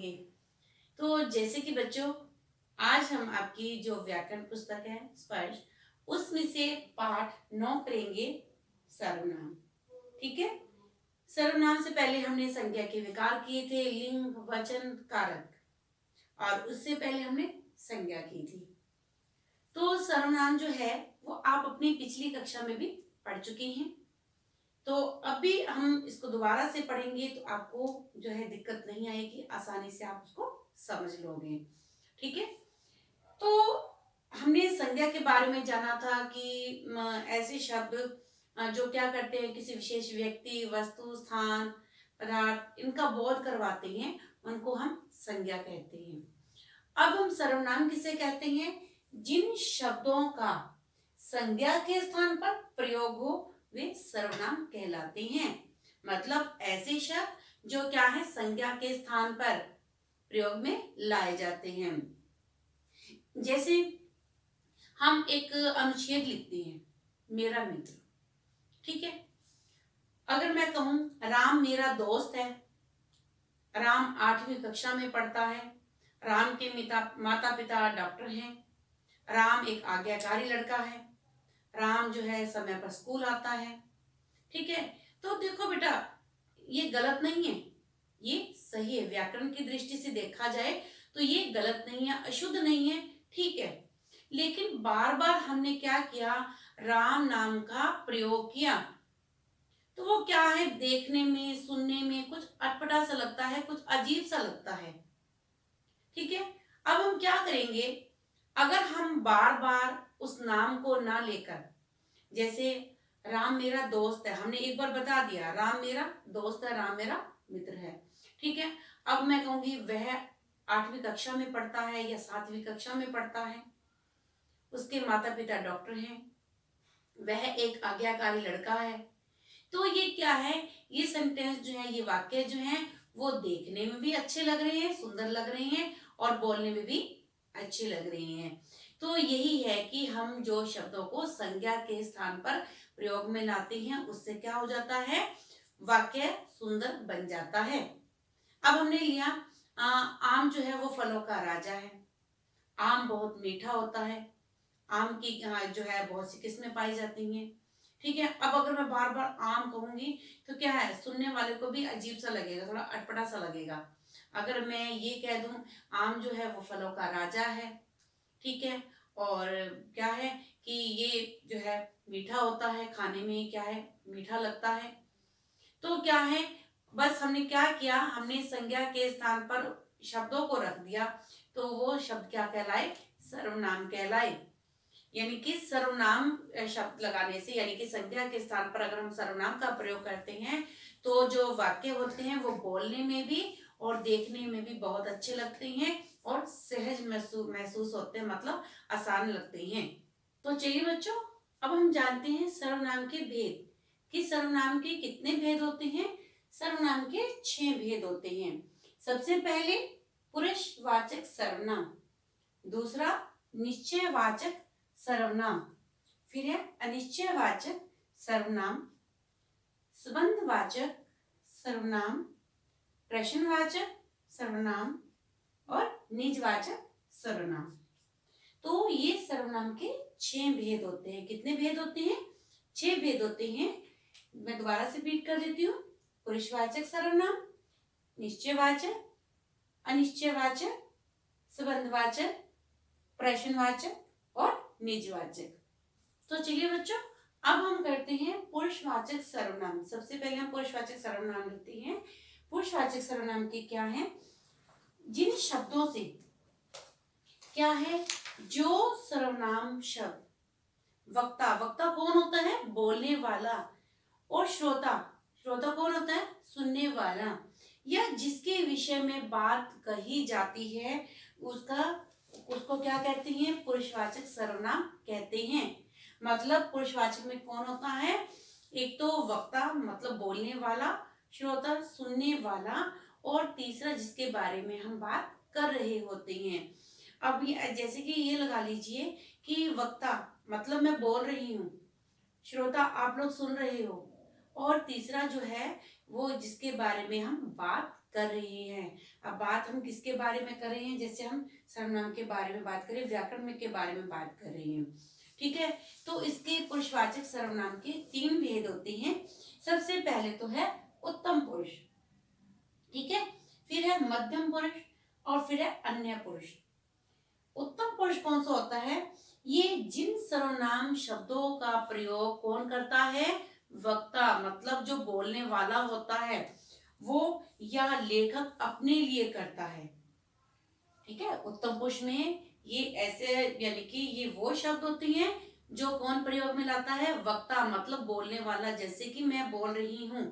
होंगे। तो जैसे कि बच्चों, आज हम आपकी जो व्याकरण पुस्तक है स्पर्श, उसमें से पाठ 9 करेंगे, सर्वनाम। ठीक है। सर्वनाम से पहले हमने संज्ञा के विकार किए थे, लिंग, वचन, कारक, और उससे पहले हमने संज्ञा की थी। तो सर्वनाम जो है वो आप अपनी पिछली कक्षा में भी पढ़ चुके हैं। तो अभी हम इसको दोबारा से पढ़ेंगे तो आपको जो है दिक्कत नहीं आएगी, आसानी से आप उसको समझ लोगे। ठीक है। तो हमने संज्ञा के बारे में जाना था कि ऐसे शब्द जो क्या करते हैं, किसी विशेष व्यक्ति, वस्तु, स्थान, पदार्थ, इनका बोध करवाते हैं, उनको हम संज्ञा कहते हैं। अब हम सर्वनाम किसे कहते हैं? जिन शब्दों का संज्ञा के स्थान पर प्रयोग हो वे सर्वनाम कहलाते हैं। मतलब ऐसे शब्द जो क्या है, संज्ञा के स्थान पर प्रयोग में लाए जाते हैं। जैसे हम एक अनुच्छेद लिखते हैं, मेरा मित्र। ठीक है। अगर मैं कहूं राम मेरा दोस्त है, राम 8वीं कक्षा में पढ़ता है, राम के माता पिता डॉक्टर हैं, राम एक आज्ञाकारी लड़का है, राम जो है समय पर स्कूल आता है। ठीक है। तो देखो बेटा, ये गलत नहीं है, ये सही है। व्याकरण की दृष्टि से देखा जाए तो ये गलत नहीं है, अशुद्ध नहीं है। ठीक है। लेकिन बार बार हमने क्या किया, राम नाम का प्रयोग किया, तो वो क्या है, देखने में, सुनने में कुछ अटपटा सा लगता है, कुछ अजीब सा लगता है। ठीक है। अब हम क्या करेंगे, अगर हम बार बार उस नाम को ना लेकर, जैसे राम मेरा दोस्त है, हमने एक बार बता दिया राम मेरा दोस्त है, राम मेरा मित्र है। ठीक है। अब मैं कहूंगी वह 8वीं कक्षा में पढ़ता है या 7वीं कक्षा में पढ़ता है, उसके माता पिता डॉक्टर हैं, वह एक आज्ञाकारी लड़का है। तो ये क्या है, ये सेंटेंस जो है, ये वाक्य जो है वो देखने में भी अच्छे लग रहे हैं, सुंदर लग रहे हैं, और बोलने में भी अच्छे लग रहे हैं। तो यही है कि हम जो शब्दों को संज्ञा के स्थान पर प्रयोग में लाते हैं, उससे क्या हो जाता है, वाक्य सुंदर बन जाता है। अब हमने लिया आम जो है वो फलों का राजा है। आम बहुत मीठा होता है। आम की जो है बहुत सी किस्में पाई जाती हैं। ठीक है। अब अगर मैं बार बार आम कहूंगी तो क्या है, सुनने वाले को भी अजीब सा लगेगा, थोड़ा अटपटा सा लगेगा। अगर मैं ये कह दूं आम जो है वो फलों का राजा है, ठीक है, और क्या है कि ये जो है मीठा होता है, खाने में क्या है, मीठा लगता है, तो क्या है, बस हमने क्या किया, हमने संज्ञा के स्थान पर शब्दों को रख दिया, तो वो शब्द क्या कहलाए, सर्वनाम कहलाए। यानी कि सर्वनाम शब्द लगाने से, यानी कि संज्ञा के स्थान पर अगर हम सर्वनाम का प्रयोग करते हैं तो जो वाक्य होते हैं वो बोलने में भी और देखने में भी बहुत अच्छे लगते हैं और सहज महसूस होते हैं, मतलब आसान लगते हैं। तो चलिए बच्चों, अब हम जानते हैं सर्वनाम के भेद, कि सर्वनाम के कितने भेद होते हैं। सर्वनाम के 6 भेद होते हैं। सबसे पहले पुरुषवाचक सर्वनाम, दूसरा निश्चयवाचक सर्वनाम, फिर है अनिश्चयवाचक सर्वनाम, संबंधवाचक सर्वनाम, प्रश्नवाचक सर्वनाम और निजवाचक सर्वनाम। तो ये सर्वनाम के 6 भेद होते हैं। कितने भेद होते हैं? 6 भेद होते हैं। मैं दोबारा से रिपीट कर देती हूँ। पुरुषवाचक सर्वनाम, निश्चयवाचक, अनिश्चयवाचक, संबंधवाचक, प्रश्नवाचक और निजवाचक। तो चलिए बच्चों, अब हम करते हैं पुरुषवाचक सर्वनाम। सबसे पहले हम पुरुषवाचक सर्वनाम लेते हैं। पुरुषवाचक सर्वनाम के क्या है, जिन शब्दों से क्या है, जो सर्वनाम शब्द वक्ता, वक्ता कौन होता है, बोलने वाला, और श्रोता, श्रोता कौन होता है, सुनने वाला, या जिसके विषय में बात कही जाती है उसको क्या कहते हैं, पुरुषवाचक सर्वनाम कहते हैं। मतलब पुरुषवाचक में कौन होता है, एक तो वक्ता मतलब बोलने वाला, श्रोता सुनने वाला, और तीसरा जिसके बारे में हम बात कर रहे होते हैं। अब जैसे कि ये लगा लीजिए कि वक्ता मतलब मैं बोल रही हूँ, श्रोता आप लोग सुन रहे हो, और तीसरा जो है वो जिसके बारे में हम बात कर रहे हैं। अब बात हम किसके बारे में कर रहे हैं, जैसे हम सर्वनाम के बारे में बात करें, व्याकरण में के बारे में बात कर रहे हैं। ठीक है, तो इसके पुरुषवाचक सर्वनाम के 3 भेद होते हैं। सबसे पहले तो है उत्तम पुरुष, ठीक है, फिर है मध्यम पुरुष और फिर है अन्य पुरुष। उत्तम पुरुष कौन सा होता है, ये जिन सर्वनाम शब्दों का प्रयोग कौन करता है, वक्ता, मतलब जो बोलने वाला होता है वो या लेखक अपने लिए करता है। ठीक है, उत्तम पुरुष में ये ऐसे, यानी कि ये वो शब्द होते हैं जो कौन प्रयोग में लाता है, वक्ता मतलब बोलने वाला, जैसे कि मैं बोल रही हूं,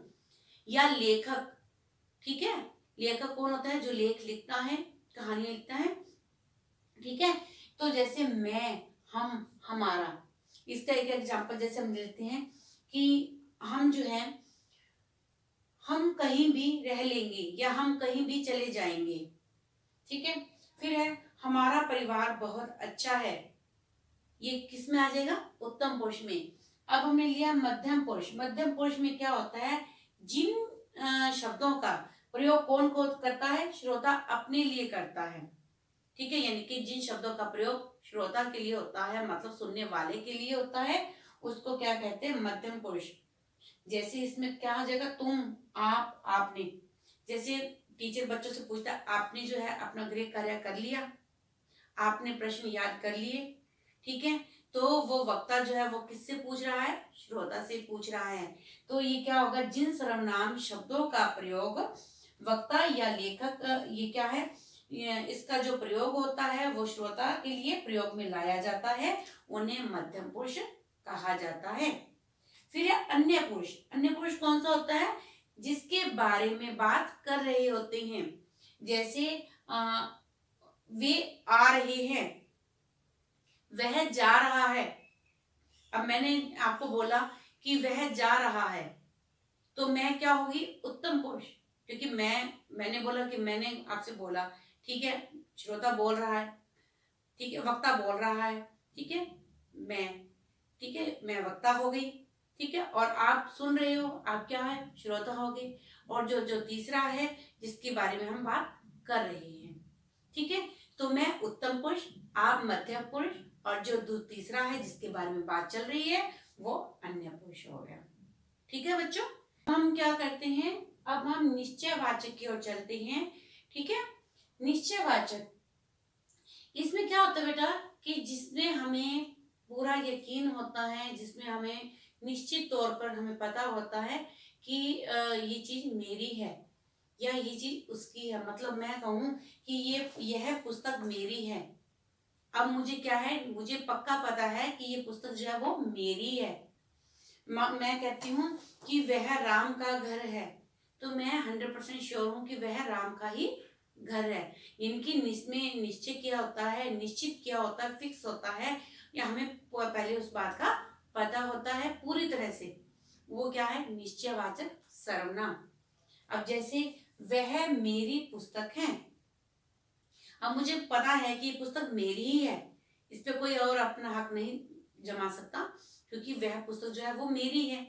या लेखक। ठीक है, लेखक कौन होता है, जो लेख लिखता है, कहानी लिखता है। ठीक है, तो जैसे मैं, हम, हमारा, इसका एक एग्जांपल जैसे हम लेते हैं कि हम जो है, हम कहीं भी रह लेंगे या हम कहीं भी चले जाएंगे। ठीक है, फिर है हमारा परिवार बहुत अच्छा है, ये किस में आ जाएगा, उत्तम पुरुष में। अब हमने लिया मध्यम पुरुष। मध्यम पुरुष में क्या होता है, जिन शब्दों का प्रयोग कौन कौन करता है, श्रोता अपने लिए करता है। ठीक है, यानी कि जिन शब्दों का प्रयोग श्रोता के लिए होता है, मतलब सुनने वाले के लिए होता है, उसको क्या कहते हैं, मध्यम पुरुष। जैसे इसमें क्या हो जाएगा, तुम, आप, आपने। जैसे टीचर बच्चों से पूछता है, आपने जो है अपना गृह कार्य कर लिया, आपने प्रश्न याद कर लिए। ठीक है, तो वो वक्ता जो है वो किससे पूछ रहा है, श्रोता से पूछ रहा है। तो ये क्या होगा, जिन सर्वनाम शब्दों का प्रयोग वक्ता या लेखक, ये क्या है, इसका जो प्रयोग होता है वो श्रोता के लिए प्रयोग में लाया जाता है, उन्हें मध्यम पुरुष कहा जाता है। फिर है अन्य पुरुष। अन्य पुरुष कौन सा होता है, जिसके बारे में बात कर रहे होते हैं। जैसे वे आ रहे हैं, वह जा रहा है। अब मैंने आपको बोला कि वह जा रहा है, तो मैं क्या होगी, उत्तम पुरुष, क्योंकि मैंने बोला कि मैंने आपसे बोला। ठीक है, श्रोता बोल रहा है, ठीक है, वक्ता बोल रहा है, ठीक है, मैं, ठीक है, मैं वक्ता हो गई। ठीक है, और आप सुन रहे हो, आप क्या है, श्रोता हो गए। और जो जो तीसरा है जिसके बारे में हम बात कर रहे हैं, ठीक है, तो मैं उत्तम पुरुष, आप मध्यम पुरुष, और जो तीसरा है जिसके बारे में बात चल रही है वो अन्य पुरुष हो गया। ठीक है बच्चों, हम क्या करते हैं, अब हम निश्चयवाचक की ओर चलते हैं। ठीक है, निश्चयवाचक, इसमें क्या होता है बेटा, कि जिसमें हमें पूरा यकीन होता है, जिसमें हमें निश्चित तौर पर हमें पता होता है कि ये चीज मेरी है या ये चीज उसकी है। मतलब मैं कहूँ कि यह पुस्तक मेरी है। अब मुझे क्या है, मुझे पक्का पता है कि ये पुस्तक जो है वो मेरी है। मैं कहती हूँ कि वह राम का घर है, तो मैं 100% श्योर हूँ कि वह राम का ही घर है। इनकी इसमें निश्चय किया होता है, निश्चित किया होता है, फिक्स होता है, या हमें पहले उस बात का पता होता है पूरी तरह से। वो क्या है, निश्चयवाचक सर्वनाम। अब जैसे वह मेरी पुस्तक है, अब मुझे पता है कि ये पुस्तक मेरी ही है, इस पे कोई और अपना हक नहीं जमा सकता, क्योंकि वह पुस्तक जो है वो मेरी है।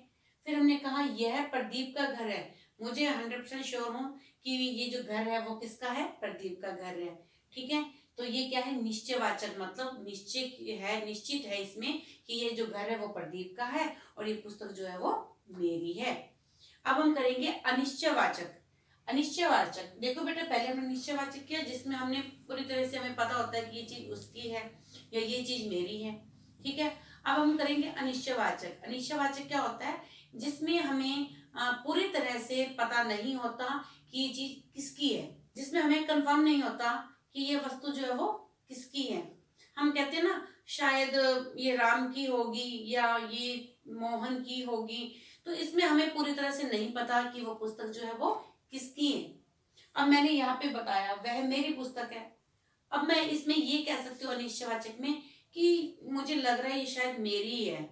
फिर हमने कहा यह प्रदीप का घर है, मुझे 100% श्योर हूँ कि ये जो घर है वो किसका है, प्रदीप का घर है। ठीक है, तो ये क्या है, निश्चयवाचक, मतलब निश्चय है, निश्चित है इसमें कि ये जो घर है वो प्रदीप का है और ये पुस्तक जो है वो मेरी है। अब हम करेंगे अनिश्चयवाचक। अनिश्चयवाचक, देखो बेटा, पहले हमने निश्चयवाचक किया जिसमें हमने पूरी तरह से हमें पता होता है कि ये चीज उसकी है या ये चीज मेरी है। ठीक है, अब हम करेंगे अनिश्चयवाचक। अनिश्चयवाचक क्या होता है, जिसमें हमें पूरी तरह से पता नहीं होता कि ये चीज किसकी है, जिसमें हमें कंफर्म नहीं होता कि ये वस्तु जो है वो किसकी है। हम कहते हैं ना, शायद ये राम की होगी या ये मोहन की होगी, तो इसमें हमें पूरी तरह से नहीं पता कि वो पुस्तक जो है वो किसकी है। अब मैंने यहाँ पे बताया वह मेरी पुस्तक है, अब मैं इसमें ये कह सकती हूँ अनिश्चयवाचक में कि मुझे लग रहा है ये शायद मेरी है।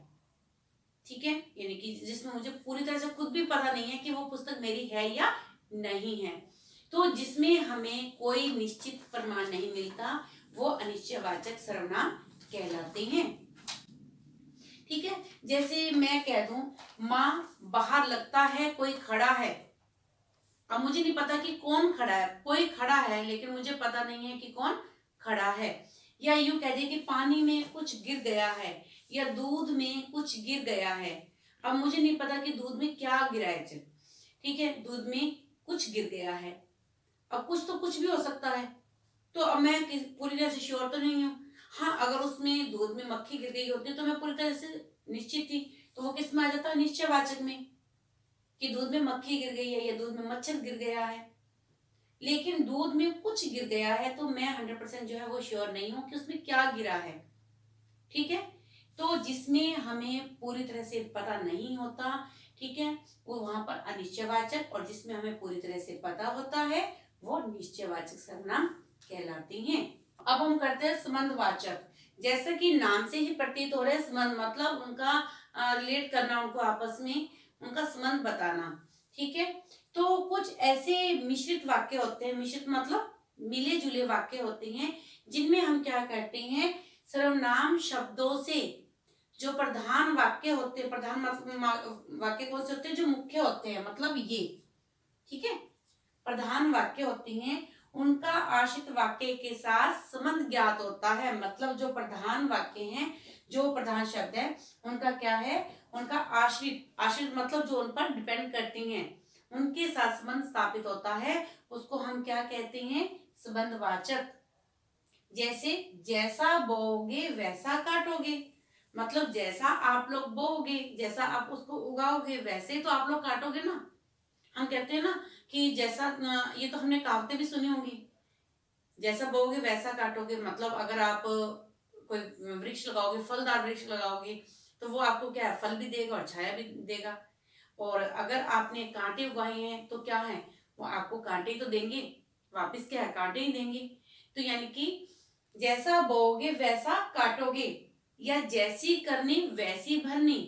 ठीक है, यानी कि जिसमें मुझे पूरी तरह से खुद भी पता नहीं है कि वो पुस्तक मेरी है या नहीं है। तो जिसमें हमें कोई निश्चित प्रमाण नहीं मिलता वो अनिश्चयवाचक सर्वनाम कहलाते हैं। ठीक है, जैसे मैं कह दूं, माँ बाहर लगता है कोई खड़ा है, अब मुझे नहीं पता कि कौन खड़ा है, कोई खड़ा है लेकिन मुझे पता नहीं है कि कौन खड़ा है। या यूं कह दे कि पानी में कुछ गिर गया है या दूध में कुछ गिर गया है। अब मुझे नहीं पता कि दूध में क्या गिरा है। ठीक है, दूध में कुछ गिर गया है। अब कुछ तो कुछ भी हो सकता है, तो अब मैं पूरी तरह से श्योर तो नहीं हूँ। हाँ, अगर उसमें दूध में मक्खी गिर गई होती तो मैं पूरी तरह से निश्चित थी, तो वो किस में आ जाता, निश्चयवाचक में, कि दूध में मक्खी गिर गई है या दूध में मच्छर गिर गया है। लेकिन दूध में कुछ गिर गया है तो मैं 100% जो है वो श्योर नहीं हूँ कि उसमें क्या गिरा है। ठीक है, तो जिसमें हमें पूरी तरह से पता नहीं होता, ठीक है, वो वहां पर अनिश्चयवाचक, और जिसमें हमें पूरी तरह से पता होता है वो निश्चयवाचक सर्वनाम कहलाती हैं। अब हम करते हैं संबंधवाचक। जैसे कि नाम से ही प्रतीत हो रहे संबंध, मतलब उनका रिलेट करना, उनको आपस में उनका संबंध बताना। ठीक है, तो कुछ ऐसे मिश्रित वाक्य होते हैं, मिश्रित मतलब मिले जुले वाक्य होते हैं, जिनमें हम क्या करते हैं, सर्वनाम शब्दों से जो प्रधान वाक्य होते हैं, प्रधान वाक्य कौन से होते हैं, जो मुख्य होते हैं, मतलब ये, ठीक है, प्रधान वाक्य होते हैं, उनका आश्रित वाक्य के साथ संबंध ज्ञात होता है। मतलब जो प्रधान वाक्य हैं, जो प्रधान शब्द है, उनका क्या है, उनका आश्रित, आश्रित मतलब जो उन पर डिपेंड करती हैं, उनके साथ संबंध स्थापित होता है, उसको हम क्या कहते हैं, संबंधवाचक। जैसे जैसा बोओगे वैसा काटोगे, मतलब जैसा आप लोग बोओगे, जैसा आप उसको उगाओगे, वैसे तो आप लोग काटोगे ना। हम कहते हैं ना कि जैसा, ये तो हमने कहावतें भी सुनी होंगी, जैसा बोओगे वैसा काटोगे। मतलब अगर आप कोई वृक्ष लगाओगे, फलदार वृक्ष लगाओगे, तो वो आपको क्या है, फल भी देगा और छाया भी देगा। और अगर आपने कांटे उगाए हैं तो क्या है, वो आपको कांटे ही तो देंगे, वापिस क्या है, कांटे ही देंगे। तो यानी कि जैसा बोओगे वैसा काटोगे, या जैसी करनी वैसी भरनी,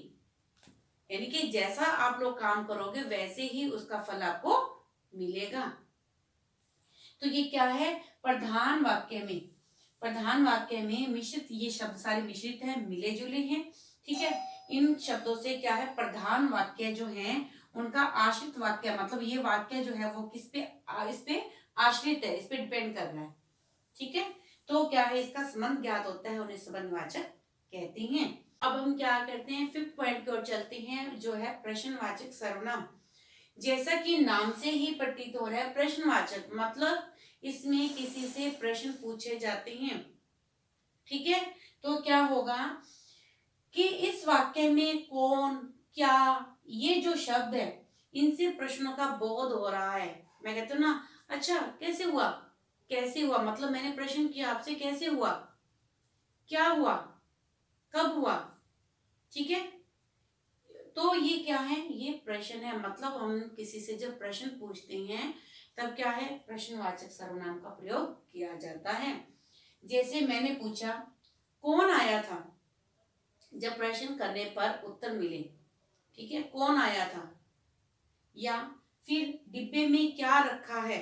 यानी कि जैसा आप लोग काम करोगे वैसे ही उसका फल आपको मिलेगा। तो ये क्या है, प्रधान वाक्य में, प्रधान वाक्य में मिश्रित, ये शब्द सारे मिश्रित हैं, मिले जुले हैं। ठीक है, इन शब्दों से क्या है, प्रधान वाक्य जो हैं उनका आश्रित वाक्य, मतलब ये वाक्य जो है वो किस पे, इस पे आश्रित है, इस पे डिपेंड कर रहा है। ठीक है, तो क्या है, इसका संबंध ज्ञात होता है, उन्हें संबंधवाचक कहते हैं। अब हम क्या करते हैं, फिफ्थ पॉइंट की ओर चलते हैं, जो है प्रश्नवाचक सर्वनाम। जैसा कि नाम से ही प्रतीत हो रहा है, प्रश्नवाचक मतलब इसमें किसी से प्रश्न पूछे जाते हैं। ठीक है, तो क्या होगा कि इस वाक्य में कौन, क्या, ये जो शब्द है, इनसे प्रश्नों का बोध हो रहा है। मैं कहती हूँ ना, अच्छा कैसे हुआ, कैसे हुआ, मतलब मैंने प्रश्न किया आपसे, कैसे हुआ, क्या हुआ, कब हुआ। ठीक है, तो ये क्या है, ये प्रश्न है। मतलब हम किसी से जब प्रश्न पूछते हैं तब क्या है, प्रश्नवाचक सर्वनाम का प्रयोग किया जाता है। जैसे मैंने पूछा कौन आया था, जब प्रश्न करने पर उत्तर मिले, ठीक है, कौन आया था। या फिर डिब्बे में क्या रखा है,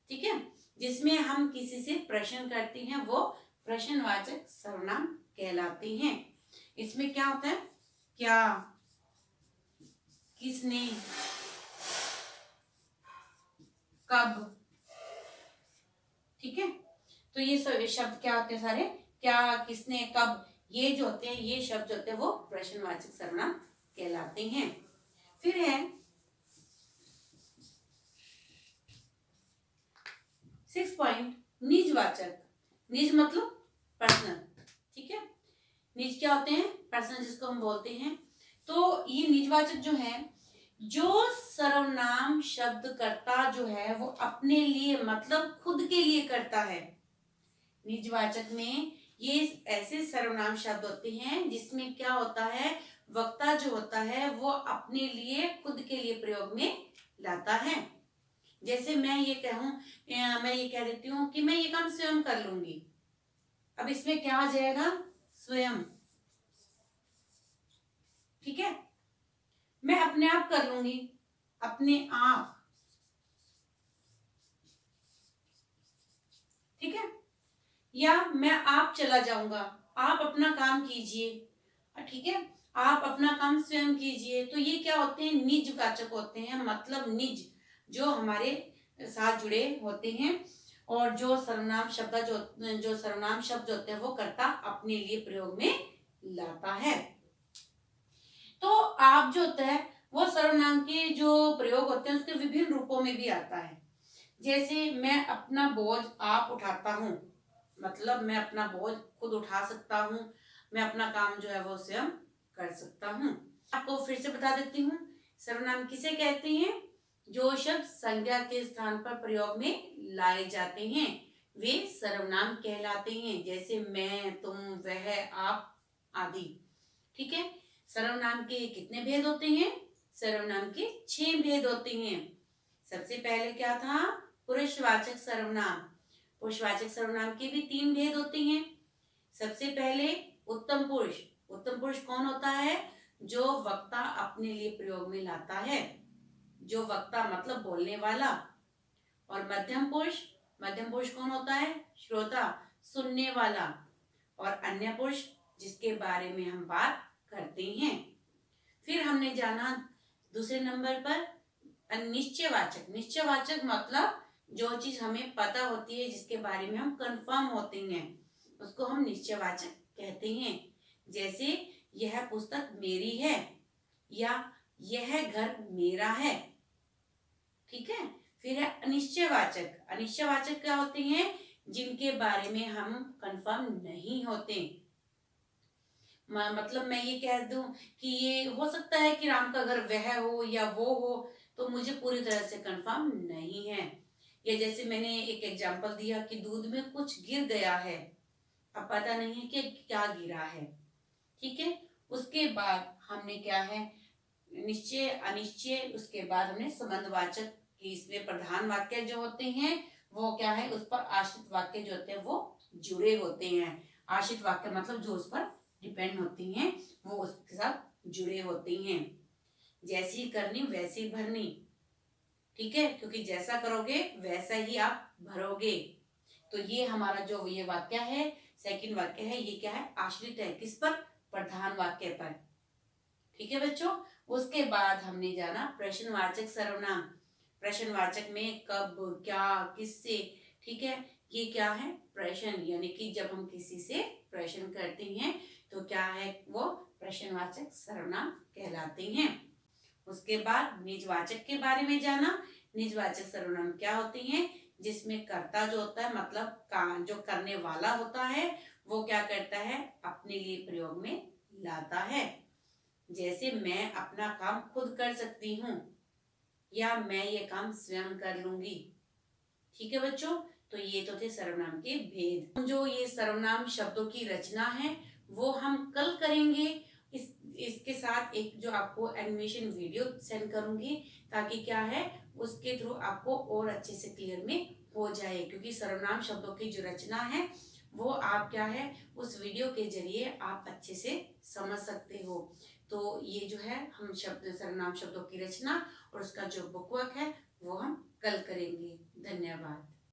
ठीक है, जिसमें हम किसी से प्रश्न करते हैं वो प्रश्नवाचक सर्वनाम कहलाते हैं। इसमें क्या होता है, क्या, किसने, कब। ठीक है, तो ये शब्द क्या होते हैं सारे, क्या, किसने, कब, ये जो होते हैं, ये शब्द होते हैं वो प्रश्नवाचक सर्वनाम कहलाते हैं। फिर है 6 पॉइंट, निजवाचक। निज मतलब पर्सनल। ठीक है, निज क्या होते हैं, पर्सनल, जिसको हम बोलते हैं। तो ये निजवाचक जो है, जो सर्वनाम शब्द करता जो है वो अपने लिए, मतलब खुद के लिए करता है। निजवाचक में ये ऐसे सर्वनाम शब्द होते हैं जिसमें क्या होता है, वक्ता जो होता है वो अपने लिए, खुद के लिए प्रयोग में लाता है। जैसे मैं ये कहूं, मैं ये कह देती हूँ कि मैं ये काम स्वयं कर लूंगी। अब इसमें क्या आ जाएगा, स्वयं। ठीक है, मैं अपने आप कर लूंगी, अपने आप। ठीक है, या मैं आप चला जाऊंगा, आप अपना काम कीजिए। ठीक है, आप अपना काम स्वयं कीजिए। तो ये क्या होते हैं, निजवाचक होते हैं, मतलब निज, जो हमारे साथ जुड़े होते हैं, और जो सर्वनाम शब्द जो सर्वनाम शब्द होते हैं वो कर्ता अपने लिए प्रयोग में लाता है। तो आप जो होता है वो सर्वनाम के जो प्रयोग होते हैं उसके विभिन्न रूपों में भी आता है। जैसे मैं अपना बोझ आप उठाता हूँ, मतलब मैं अपना बोझ खुद उठा सकता हूँ, मैं अपना काम जो है वो स्वयं कर सकता हूँ। आपको फिर से बता देती हूँ, सर्वनाम किसे कहते हैं? जो शब्द संज्ञा के स्थान पर प्रयोग में लाए जाते हैं वे सर्वनाम कहलाते हैं। जैसे मैं, तुम, वह, आप आदि। ठीक है। सर्वनाम के कितने भेद होते हैं? सर्वनाम के 6 भेद होते हैं। सबसे पहले क्या था? पुरुषवाचक सर्वनाम। पुरुषवाचक सर्वनाम के भी 3 भेद होते हैं। सबसे पहले उत्तम पुरुष। उत्तम पुरुष कौन होता है? जो वक्ता अपने लिए प्रयोग में लाता है, जो वक्ता मतलब बोलने वाला। और मध्यम पुरुष। मध्यम पुरुष कौन होता है? श्रोता, सुनने वाला। और अन्य पुरुष जिसके बारे में हम बात करते हैं। फिर हमने जाना दूसरे नंबर पर निश्चयवाचक। निश्चयवाचक मतलब जो चीज हमें पता होती है, जिसके बारे में हम कंफर्म होते हैं, उसको हम निश्चयवाचक कहते हैं। जैसे यह पुस्तक मेरी है, या यह घर मेरा है। ठीक है। फिर है अनिश्चयवाचक। अनिश्चयवाचक क्या होते हैं? जिनके बारे में हम कंफर्म नहीं होते। मतलब मैं ये कह दूं कि ये हो सकता है कि राम का घर वह हो या वो हो, तो मुझे पूरी तरह से कंफर्म नहीं है। या जैसे मैंने एक एग्जांपल दिया कि दूध में कुछ गिर गया है, अब पता नहीं है कि क्या गिरा है। ठीक है। उसके बाद हमने क्या है? निश्चय, अनिश्चय। उसके बाद हमने संबंधवाचक कि इसमें प्रधान वाक्य जो होते हैं वो क्या है, उस पर आश्रित वाक्य जो होते हैं वो जुड़े होते हैं। आश्रित वाक्य मतलब जो उस पर डिपेंड होती हैं, वो उसके साथ जुड़े होते हैं। जैसी करनी वैसी भरनी। ठीक है। क्योंकि जैसा करोगे वैसा ही आप भरोगे। तो ये हमारा जो ये वाक्य है, सेकंड वाक्य है, ये क्या है? आश्रित है। किस पर? प्रधान वाक्य पर। ठीक है बच्चों। उसके बाद हमने जाना प्रश्नवाचक सर्वनाम। प्रश्नवाचक में कब, क्या, किससे। ठीक है। ये क्या है? प्रश्न, यानी कि जब हम किसी से प्रश्न करते हैं तो क्या है वो? प्रश्नवाचक सर्वनाम कहलाते हैं। उसके बाद निजवाचक के बारे में जाना। निजवाचक सर्वनाम क्या होते हैं? जिसमें कर्ता जो होता है, मतलब जो करने वाला होता है, वो क्या करता है? अपने लिए प्रयोग में लाता है। जैसे मैं अपना काम खुद कर सकती हूँ, या मैं ये काम स्वयं कर लूंगी। ठीक है बच्चों। तो ये तो थे सर्वनाम के भेद। जो ये सर्वनाम शब्दों की रचना है वो हम कल करेंगे। इसके साथ एक जो आपको एनिमेशन वीडियो सेंड करूंगी, ताकि क्या है उसके थ्रू आपको और अच्छे से क्लियर में हो जाए। क्योंकि सर्वनाम शब्दों की जो रचना है वो आप क्या है उस वीडियो के जरिए आप अच्छे से समझ सकते हो। तो ये जो है हम सर्वनाम शब्दों की रचना और उसका जो बुकवर्क है वो हम कल करेंगे। धन्यवाद।